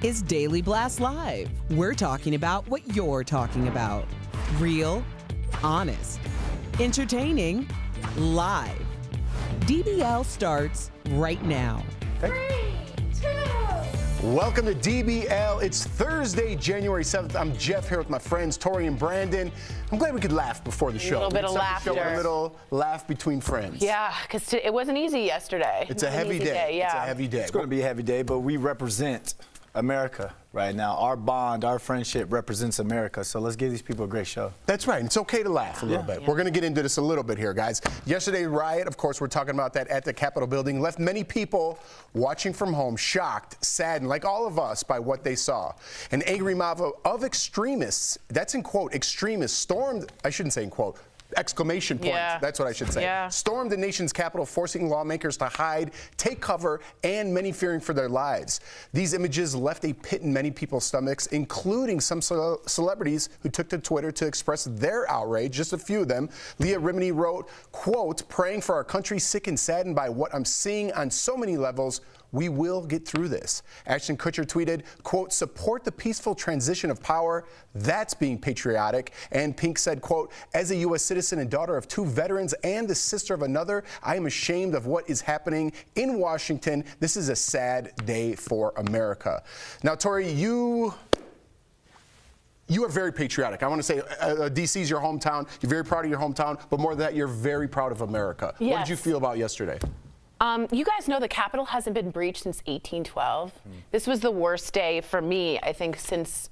Is Daily Blast Live. We're talking about what you're talking about. Real, honest, entertaining, live. DBL starts right now. 3, 2. Welcome to DBL. It's Thursday, January 7th. I'm Jeff here with my friends Tori and Brandon. I'm glad we could laugh before the show. A little bit of laughter. A little laugh between friends. Yeah, because it wasn't easy yesterday. It's a heavy day. Yeah. It's a heavy day. It's going to be a heavy day, but we represent America right now. Our bond, our friendship represents America. So let's give these people a great show. That's right. It's okay to laugh a little bit. We're going to get into this a little bit here, guys. Yesterday, riot, of course, we're talking about that at the Capitol building, left many people watching from home shocked, saddened, like all of us, by what they saw. An angry mob of extremists, that's in quote, extremists, stormed, I shouldn't say in quote, exclamation point. Yeah. That's what I should say. Yeah. Stormed the nation's capital, forcing lawmakers to hide, take cover, and many fearing for their lives. These images left a pit in many people's stomachs, including some celebrities who took to Twitter to express their outrage, just a few of them. Leah Remini wrote, quote, praying for our country, sick and saddened by what I'm seeing on so many levels. We will get through this. Ashton Kutcher tweeted, quote, support the peaceful transition of power. That's being patriotic. And Pink said, quote, as a U.S. citizen and daughter of 2 veterans and the sister of another, I am ashamed of what is happening in Washington. This is a sad day for America. Now, Tori, you are very patriotic. I want to say D.C. is your hometown. You're very proud of your hometown. But more than that, you're very proud of America. Yes. What did you feel about yesterday? You guys know the Capitol hasn't been breached since 1812. This was the worst day for me, I think, since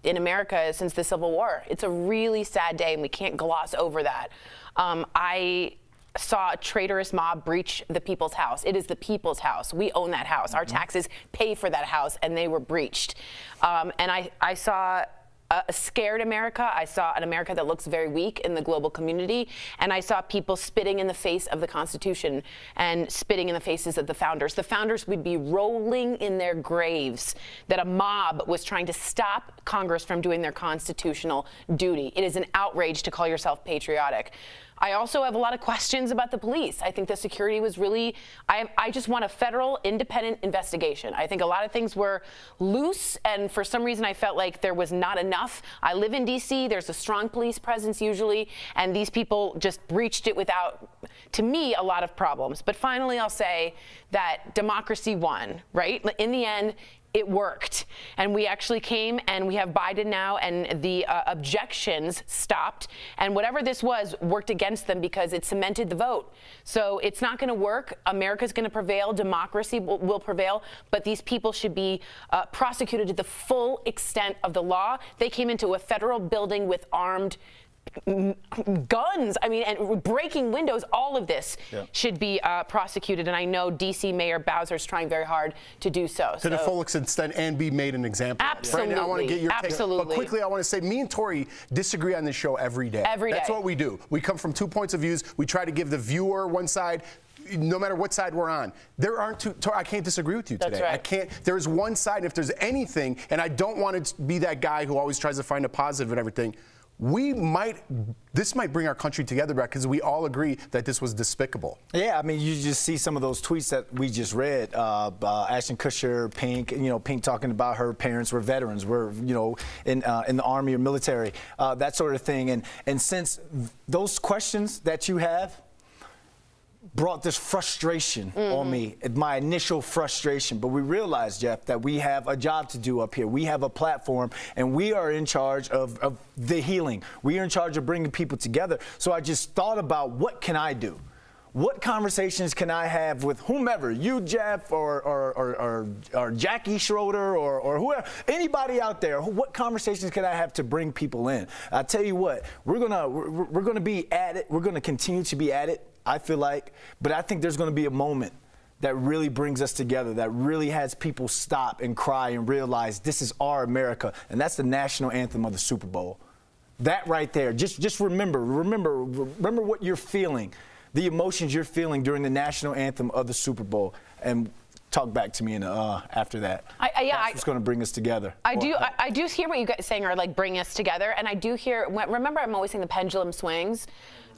in America since the Civil War. It's a really sad day, and we can't gloss over that. I saw a traitorous mob breach the people's house. It is the people's house. We own that house. Our taxes pay for that house, and they were breached. And I saw a scared America. I saw an America that looks very weak in the global community, and I saw people spitting in the face of the Constitution and spitting in the faces of the founders. The founders would be rolling in their graves that a mob was trying to stop Congress from doing their constitutional duty. It is an outrage to call yourself patriotic. I also have a lot of questions about the police. I think the security was really, I just want a federal independent investigation. I think a lot of things were loose, and for some reason I felt like there was not enough. I live in D.C., there's a strong police presence usually, and these people just breached it without, to me, a lot of problems. But finally I'll say that democracy won, right? In the end, it worked, and we actually came, and we have Biden now, and the objections stopped, and whatever this was worked against them because it cemented the vote. So it's not going to work. America's going to prevail. Democracy will prevail, but these people should be prosecuted to the full extent of the law. They came into a federal building with armed guns, I mean, and breaking windows. All of this should be prosecuted, and I know D.C. Mayor Bowser's trying very hard to do so. To the full extent and be made an example. Absolutely. Brandon, I want to get your Absolutely. take. But quickly, I want to say, me and Tori disagree on this show every day. Every day. That's what we do. We come from 2 points of views. We try to give the viewer one side, no matter what side we're on. There aren't two. I can't disagree with you today. That's right. I can't. There's one side, and if there's anything, and I don't want to be that guy who always tries to find a positive in everything, this might bring our country together back because we all agree that this was despicable. Yeah, I mean, you just see some of those tweets that we just read. Ashton Kutcher, Pink, Pink talking about her parents were veterans, were, in the Army or military, that sort of thing. And since those questions that you have brought this frustration on me, my initial frustration. But we realized, Jeff, that we have a job to do up here. We have a platform, and we are in charge of the healing. We are in charge of bringing people together. So I just thought about, what can I do? What conversations can I have with whomever, you, Jeff, or Jackie Schroeder, or whoever, anybody out there? What conversations can I have to bring people in? I tell you what, we're gonna be at it. We're gonna continue to be at it, I feel like, but I think there's gonna be a moment that really brings us together, that really has people stop and cry and realize this is our America, and that's the national anthem of the Super Bowl. That right there, just remember what you're feeling, the emotions you're feeling during the national anthem of the Super Bowl, and talk back to me after that. That's what's going to bring us together. I do hear what you guys saying are like bring us together, and I do hear. Remember, I'm always saying the pendulum swings.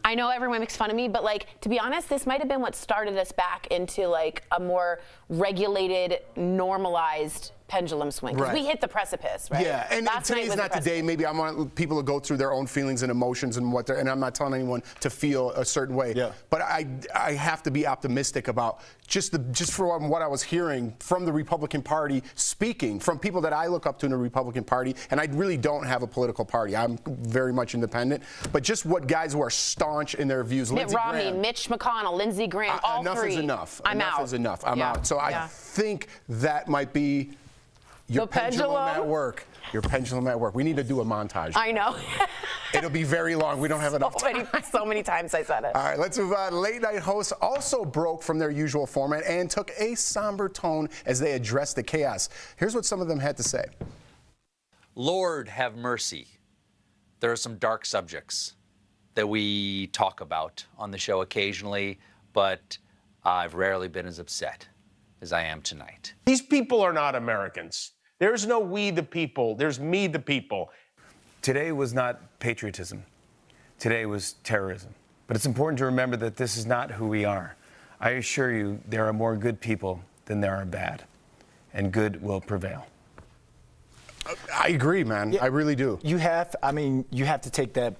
I know everyone makes fun of me, but like, to be honest, this might have been what started us back into like a more regulated, normalized pendulum swing. Because we hit the precipice, right? Yeah, and today's not today. Maybe I want people to go through their own feelings and emotions and and I'm not telling anyone to feel a certain way. Yeah. But I have to be optimistic about just from what I was hearing from the Republican Party, speaking from people that I look up to in the Republican Party, and I really don't have a political party. I'm very much independent. But just what guys who are staunch in their views. Mitt Romney, Mitch McConnell, Lindsey Graham, all enough three. is enough. I'm enough out. is enough. I'm out. So I think that might be Your The pendulum at work. Your pendulum at work. We need to do a montage. I know. It'll be very long. We don't have enough time. So many times I said it. All right, let's move on. Late night hosts also broke from their usual format and took a somber tone as they addressed the chaos. Here's what some of them had to say. Lord have mercy. There are some dark subjects that we talk about on the show occasionally, but I've rarely been as upset as I am tonight. These people are not Americans. There's no we the people. There's me the people. Today was not patriotism. Today was terrorism. But it's important to remember that this is not who we are. I assure you, there are more good people than there are bad, and good will prevail. I agree, man. Yeah. I really do. You have to take that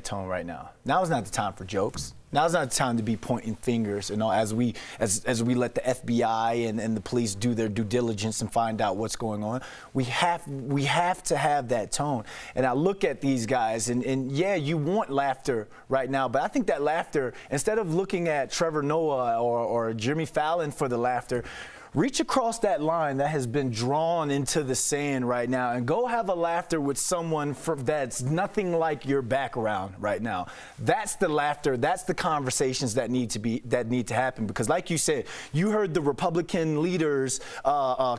tone right now. Now is not the time for jokes. Now is not the time to be pointing fingers, as we let the FBI and the police do their due diligence and find out what's going on. We have to have that tone. And I look at these guys, and yeah, you want laughter right now, but I think that laughter, instead of looking at Trevor Noah or Jimmy Fallon for the laughter, reach across that line that has been drawn into the sand right now and go have a laughter with someone that's nothing like your background right now. That's the laughter. That's the conversations that need to happen. Because like you said, you heard the Republican leaders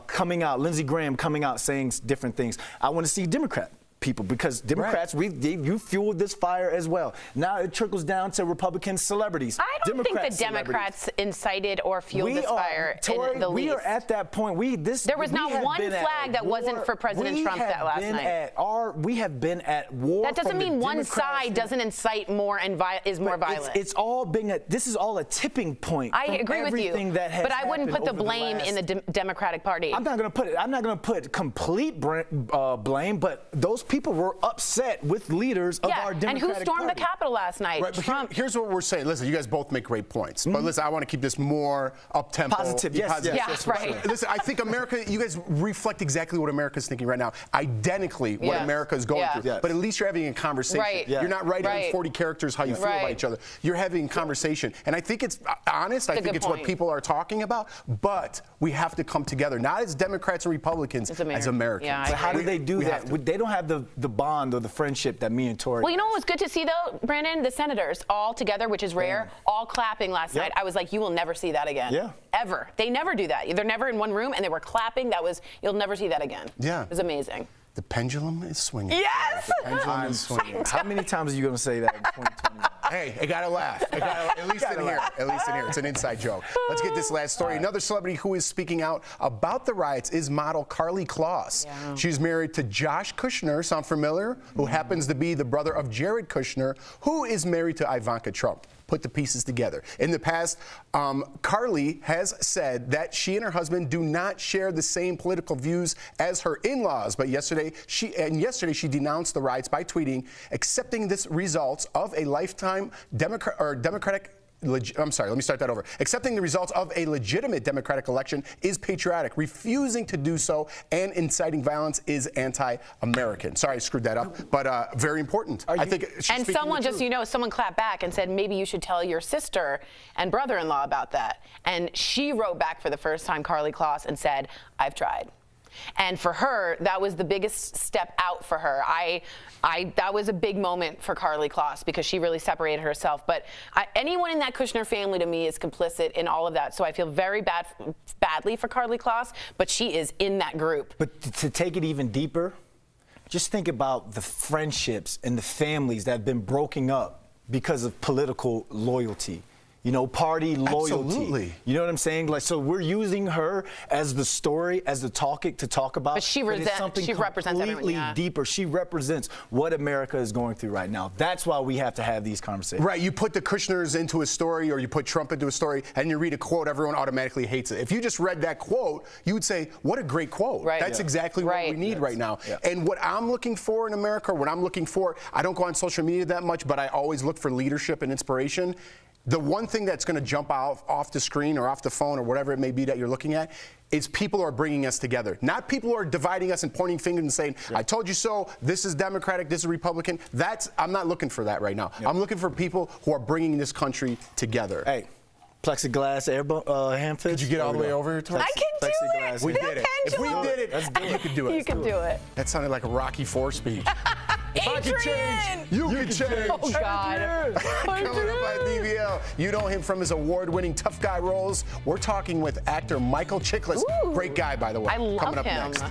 coming out, Lindsey Graham coming out saying different things. I want to see Democrat people, because Democrats, you fueled this fire as well. Now it trickles down to Republican celebrities. I don't think the Democrats incited or fueled this fire in the least. We are at that point. There was not one flag that wasn't for President Trump that last night. We have been at war. That doesn't mean one side doesn't incite more and is more violent. It's all being this is all a tipping point. I agree with you, but I wouldn't put the blame in the Democratic Party. I'm not going to put complete blame, but those people were upset with leaders of our Democratic Party. And who stormed the Capitol last night? Right, but here's what we're saying. Listen, you guys both make great points. But listen, I want to keep this more up-tempo. Positive, yes. Yes, right. Listen, I think America, you guys reflect exactly what America's thinking right now. Identically what America is going through. Yes. But at least you're having a conversation. Right. You're not writing in 40 characters how you feel about each other. You're having a conversation. And I think it's honest. I think it's what people are talking about. But we have to come together, not as Democrats or Republicans, as Americans. Yeah, but how do they do that? They don't have the bond or the friendship that me and Tori. Well, you know what was good to see, though, Brandon? The senators all together, which is rare, all clapping last night. I was like, you will never see that again. Yeah. Ever. They never do that. They're never in one room, and they were clapping. You'll never see that again. Yeah. It was amazing. The pendulum is swinging. Yes! The pendulum is swinging. How many times are you going to say that in 2020? Hey, I gotta laugh. At least in here. At least in here. It's an inside joke. Let's get this last story. Another celebrity who is speaking out about the riots is model Karlie Kloss. Yeah. She's married to Josh Kushner. Sound familiar? Who happens to be the brother of Jared Kushner, who is married to Ivanka Trump. Put the pieces together. In the past, Karlie has said that she and her husband do not share the same political views as her in-laws. But yesterday she denounced the riots by tweeting, accepting this results of a lifetime Democratic. Let me start that over. Accepting the results of a legitimate Democratic election is patriotic. Refusing to do so and inciting violence is anti-American. Sorry, I screwed that up, but very important. I think. And someone someone clapped back and said, maybe you should tell your sister and brother-in-law about that. And she wrote back for the first time, Karlie Kloss, and said, I've tried. And for her, that was the biggest step out for her. That was a big moment for Karlie Kloss because she really separated herself. But anyone in that Kushner family to me is complicit in all of that. So I feel very badly for Karlie Kloss, but she is in that group. But to take it even deeper, just think about the friendships and the families that have been broken up because of political loyalty. Party loyalty. Absolutely. You know what I'm saying? So we're using her as the story, as the topic to talk about. But she represents everyone. Completely deeper. She represents what America is going through right now. That's why we have to have these conversations. Right. You put the Kushners into a story, or you put Trump into a story, and you read a quote, everyone automatically hates it. If you just read that quote, you would say, what a great quote. Right. That's exactly what we need right now. Yeah. And what I'm looking for in America, I don't go on social media that much, but I always look for leadership and inspiration. The one thing that's going to jump off the screen or off the phone or whatever it may be that you're looking at is people who are bringing us together. Not people who are dividing us and pointing fingers and saying, I told you so, this is Democratic, this is Republican. I'm not looking for that right now. I'm looking for people who are bringing this country together. Hey, plexiglass hand fist. Did you get all the way over here, Tori? I can do it. Plexiglass. We The did it. If we pendulum. did it, Let's do it. you could do it. You can do it. That sounded like a Rocky IV speech. If I could Adrian! change, you could change. Oh, God. Coming up by DBL, you know him from his award-winning tough guy roles. We're talking with actor Michael Chiklis. Ooh. Great guy, by the way. I love Coming up him. next.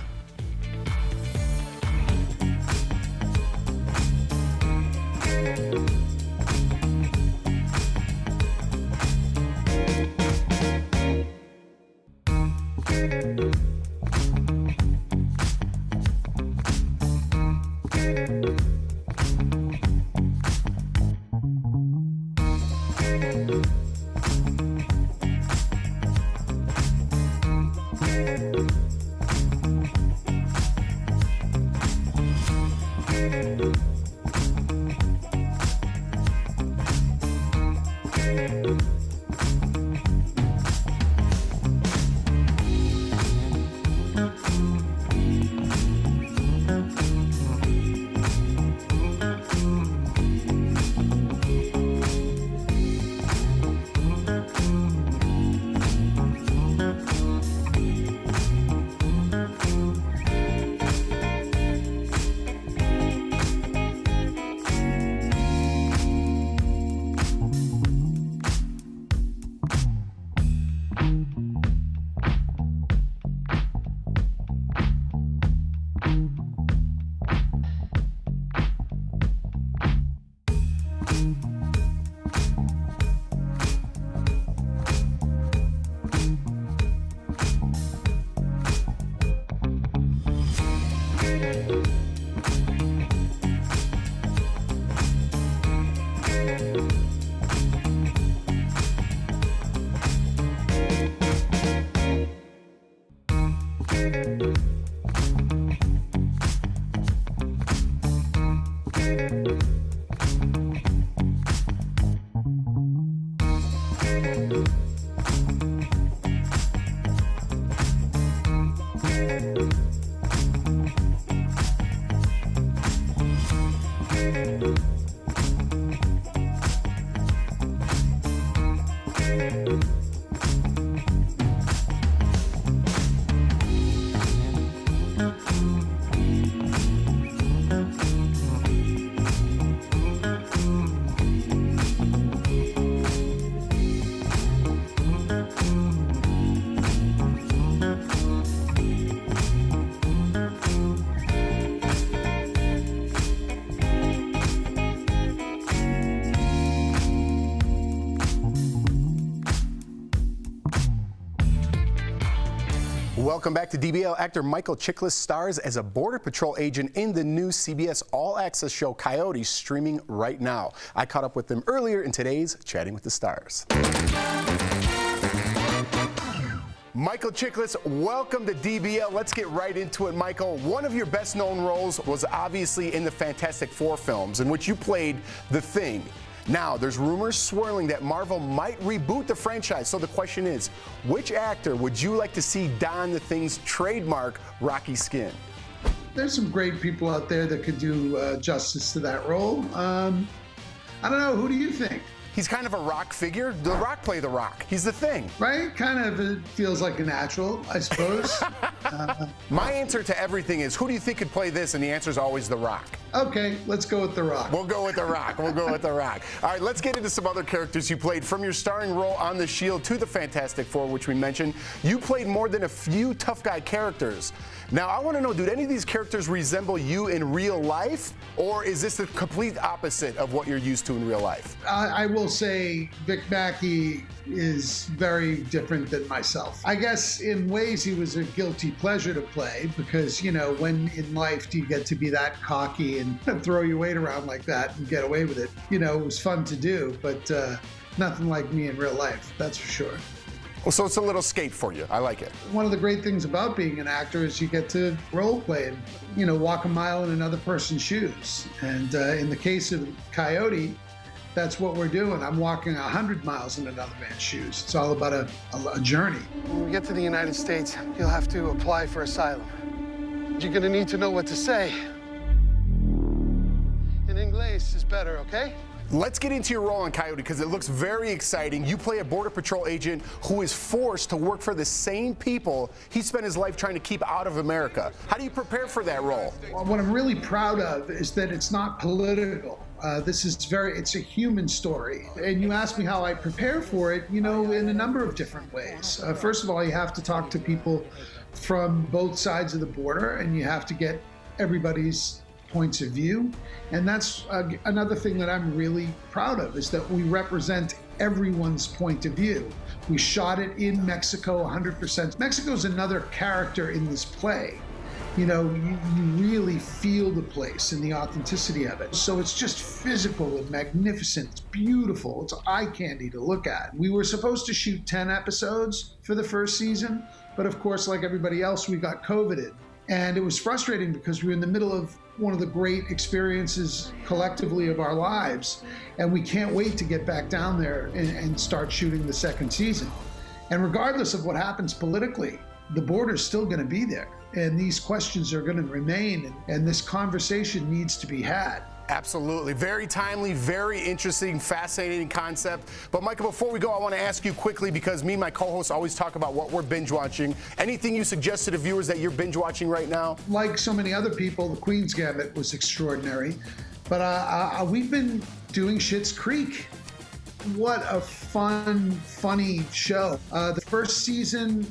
Welcome back to DBL. Actor Michael Chiklis stars as a Border Patrol agent in the new CBS All-Access show Coyote, streaming right now. I caught up with him earlier in today's Chatting with the Stars. Michael Chiklis, welcome to DBL. Let's get right into it, Michael. One of your best-known roles was obviously in the Fantastic Four films, in which you played the Thing. Now, there's rumors swirling that Marvel might reboot the franchise. So the question is, which actor would you like to see don the Thing's trademark rocky skin? There's some great people out there that could do justice to that role. I don't know. Who do you think? He's kind of a Rock figure. The Rock played the Rock. He's the Thing. Right? Kind of it feels like a natural, I suppose. My answer to everything is, who do you think could play this? And the answer is always The Rock. Okay, let's go with The Rock. We'll go with The Rock. We'll go with The Rock. All right, let's get into some other characters you played. From your starring role on The Shield to the Fantastic Four, which we mentioned, you played more than a few tough guy characters. Now, I want to know, do any of these characters resemble you in real life, or is this the complete opposite of what you're used to in real life? I will say Vic Mackey is very different than myself. I guess in ways he was a guilty pleasure to play because, you know, when in life do you get to be that cocky and throw your weight around like that and get away with it? You know, it was fun to do, but nothing like me in real life, that's for sure. Well, so it's a little escape for you. I like it. One of the great things about being an actor is you get to role play and, you know, walk a mile in another person's shoes. And in the case of Coyote, that's what we're doing. I'm walking 100 miles in another man's shoes. It's all about a journey. When we get to the United States, you'll have to apply for asylum. You're gonna need to know what to say. In English is better, okay? Let's get into your role on Coyote because it looks very exciting. You play a Border Patrol agent who is forced to work for the same people he spent his life trying to keep out of America. How do you prepare for that role? Well, what I'm really proud of is that it's not political. It's a human story. And you asked me how I prepare for it, in a number of different ways. First of all, you have to talk to people from both sides of the border, and you have to get everybody's points of view. And that's another thing that I'm really proud of, is that we represent everyone's point of view. We shot it in Mexico 100%. Mexico's another character in this play. You really feel the place and the authenticity of it. So it's just physical and magnificent. It's beautiful. It's eye candy to look at. We were supposed to shoot 10 episodes for the first season, but of course, like everybody else, we got COVIDed. And it was frustrating because we were in the middle of one of the great experiences collectively of our lives, and we can't wait to get back down there and start shooting the second season. And regardless of what happens politically, the border's still going to be there, and these questions are going to remain, and this conversation needs to be had. Absolutely. Very timely, very interesting, fascinating concept. But Michael, before we go, I want to ask you quickly, because me and my co-hosts always talk about what we're binge watching. Anything you suggest to the viewers that you're binge watching right now? Like so many other people, The Queen's Gambit was extraordinary. But we've been doing Schitt's Creek. What a fun, funny show. The first season,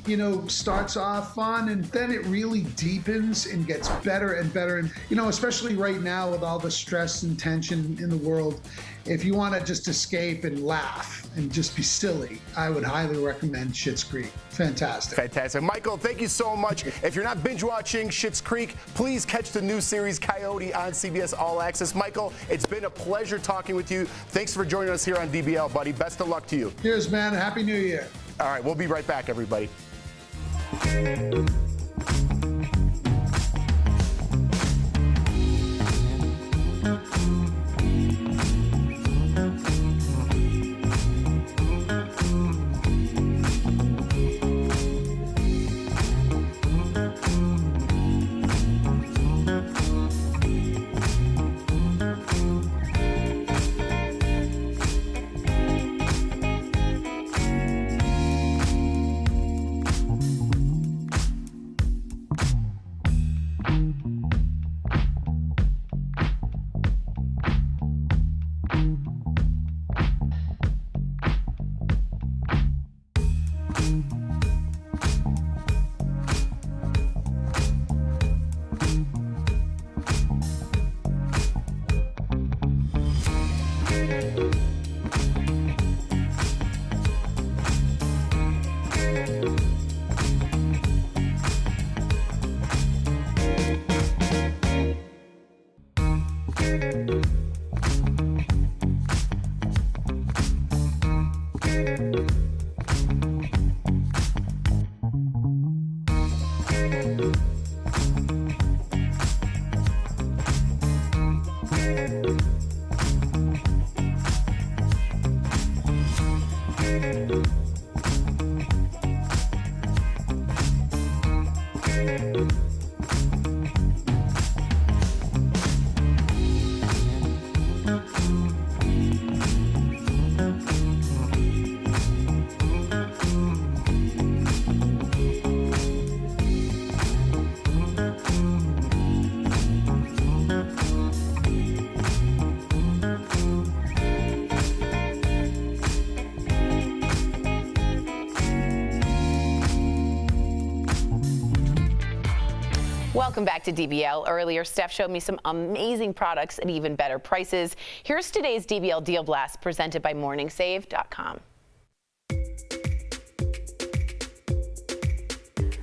starts off fun, and then it really deepens and gets better and better. And, especially right now with all the stress and tension in the world, if you want to just escape and laugh and just be silly, I would highly recommend Schitt's Creek. Fantastic. Fantastic. Michael, thank you so much. If you're not binge watching Schitt's Creek, please catch the new series Coyote on CBS All Access. Michael, it's been a pleasure talking with you. Thanks for joining us here on DBL, buddy. Best of luck to you. Cheers, man. Happy New Year. All right, we'll be right back, everybody. Welcome back to DBL. Earlier, Steph showed me some amazing products at even better prices. Here's today's DBL Deal Blast presented by MorningSave.com.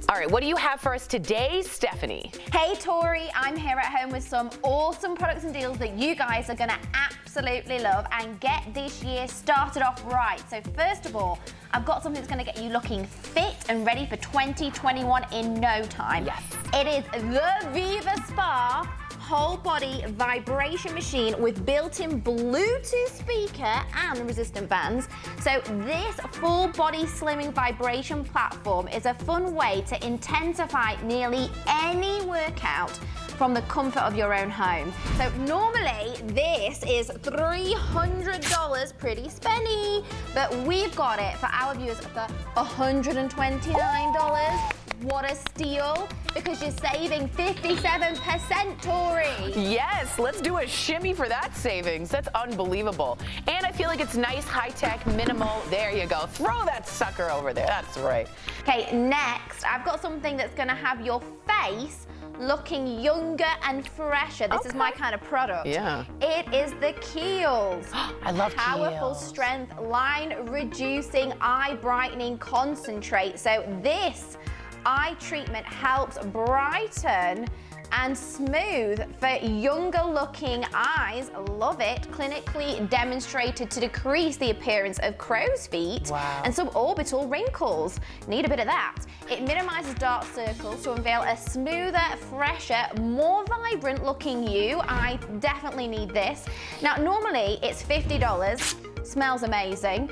All right, what do you have for us today, Stephanie? Hey, Tori, I'm here at home with some awesome products and deals that you guys are going to absolutely love and get this year started off right. So first of all, I've got something that's going to get you looking fit and ready for 2021 in no time. Yes. It is the Viva Spa whole body vibration machine with built-in Bluetooth speaker and resistant bands. So this full body slimming vibration platform is a fun way to intensify nearly any workout from the comfort of your own home. So normally this is $300, pretty spenny, but we've got it for our viewers for $129. What a steal, because you're saving 57%, Tori. Yes, let's do a shimmy for that savings. That's unbelievable. And I feel like it's nice, high-tech, minimal. There you go. Throw that sucker over there. That's right. Okay, next, I've got something that's gonna have your face looking younger and fresher. This is my kind of product. Yeah. It is the Kiehl's. I love Powerful Kiehl's. strength, line reducing, eye brightening concentrate. So this eye treatment helps brighten and smooth for younger looking eyes. Love it. Clinically demonstrated to decrease the appearance of crow's feet and suborbital wrinkles. Need a bit of that. It minimizes dark circles to unveil a smoother, fresher, more vibrant looking you. I definitely need this. Now, normally it's $50. Smells amazing.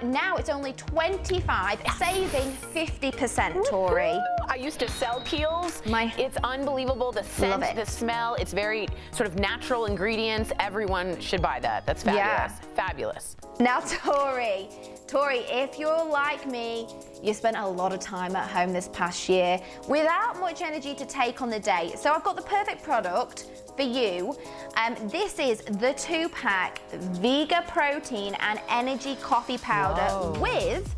Now it's only $25, saving 50%, Tori. I used to sell Kiehl's. It's unbelievable. The scent, the smell, it's very sort of natural ingredients. Everyone should buy that. That's fabulous. Yeah. Fabulous. Now, Tori, if you're like me, you spent a lot of time at home this past year without much energy to take on the day. So I've got the perfect product for you. This is the 2-pack Vega Protein and Energy Coffee Powder with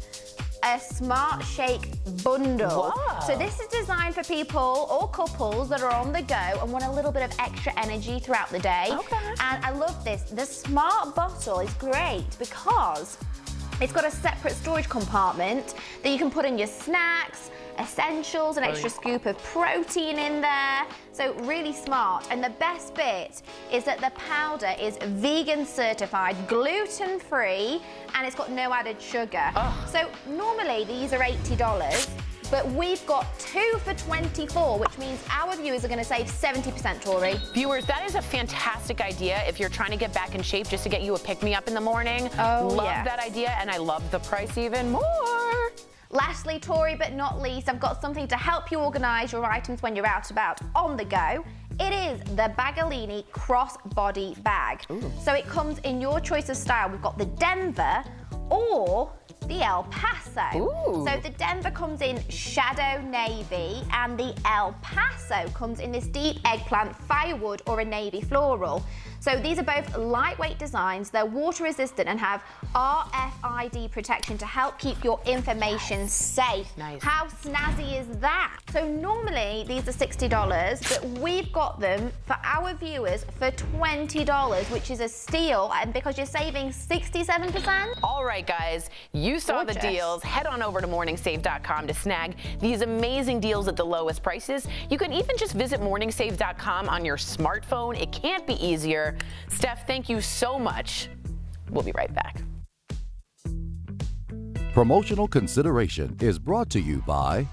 a Smart Shake bundle. Whoa. So this is designed for people or couples that are on the go and want a little bit of extra energy throughout the day. And I love this. The Smart bottle is great because it's got a separate storage compartment that you can put in your snacks, essentials, an extra scoop of protein in there. So really smart. And the best bit is that the powder is vegan certified, gluten-free, and it's got no added sugar. So normally these are $80, but we've got 2 for $24, which means our viewers are going to save 70%, Tori. Viewers, that is a fantastic idea if you're trying to get back in shape just to get you a pick-me-up in the morning. Love that idea, and I love the price even more. Lastly, Tori, but not least, I've got something to help you organise your items when you're out about on the go. It is the Bagolini Crossbody Bag. So it comes in your choice of style. We've got the Denver or the El Paso. So the Denver comes in Shadow Navy and the El Paso comes in this deep eggplant, firewood or a navy floral. So these are both lightweight designs, they're water resistant and have RFID protection to help keep your information safe. How snazzy is that? So normally these are $60, but we've got them for our viewers for $20, which is a steal, and because you're saving 67%. All right, guys, you saw the deals. Head on over to morningsave.com to snag these amazing deals at the lowest prices. You can even just visit morningsave.com on your smartphone. It can't be easier. Steph, thank you so much. We'll be right back. Promotional consideration is brought to you by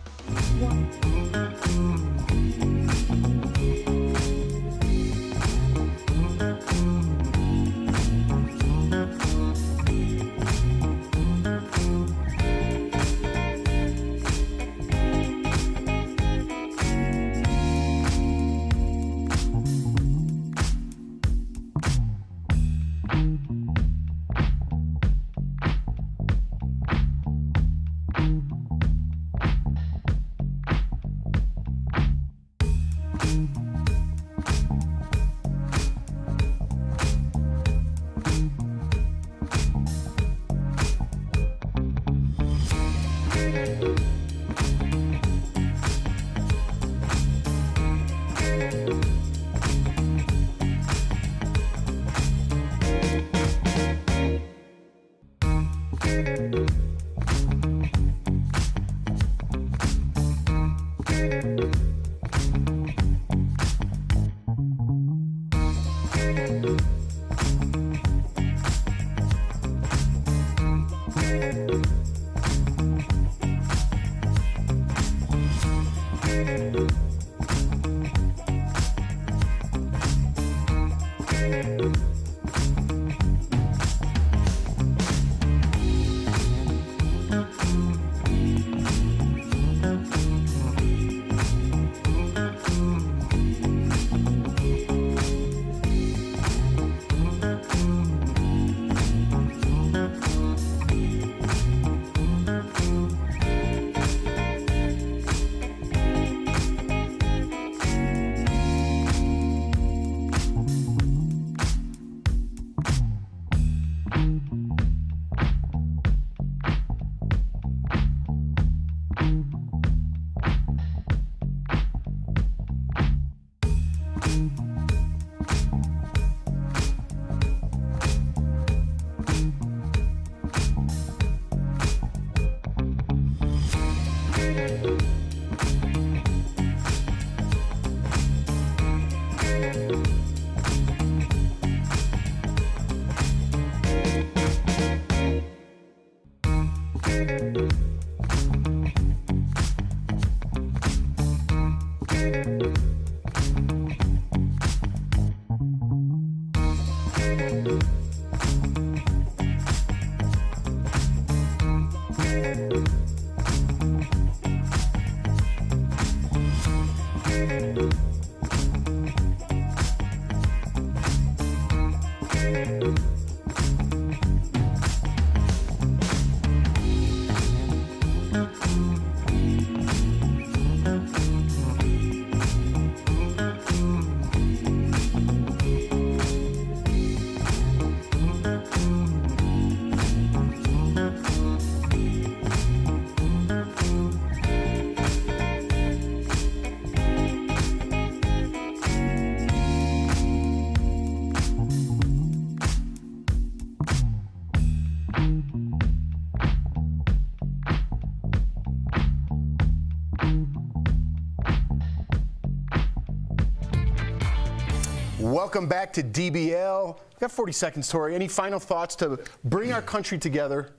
Welcome back to DBL. We've got 40 seconds, Tori. Any final thoughts to bring our country together?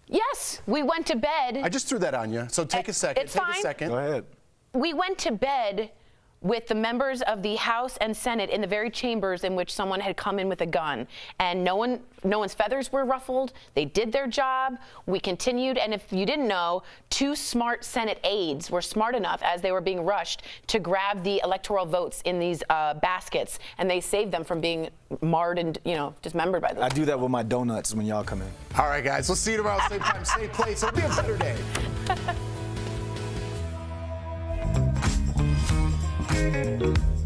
Yes, we went to bed. I just threw that on you, so take a second. It's take fine. a second. Go ahead. We went to bed with the members of the House and Senate in the very chambers in which someone had come in with a gun, and no one's feathers were ruffled. They did their job. We continued, and if you didn't know, 2 smart Senate aides were smart enough as they were being rushed to grab the electoral votes in these baskets, and they saved them from being marred and dismembered by them. I do that with my donuts when y'all come in. All right, guys. We'll see you tomorrow, same time, same place. It'll be a better day. Thank you.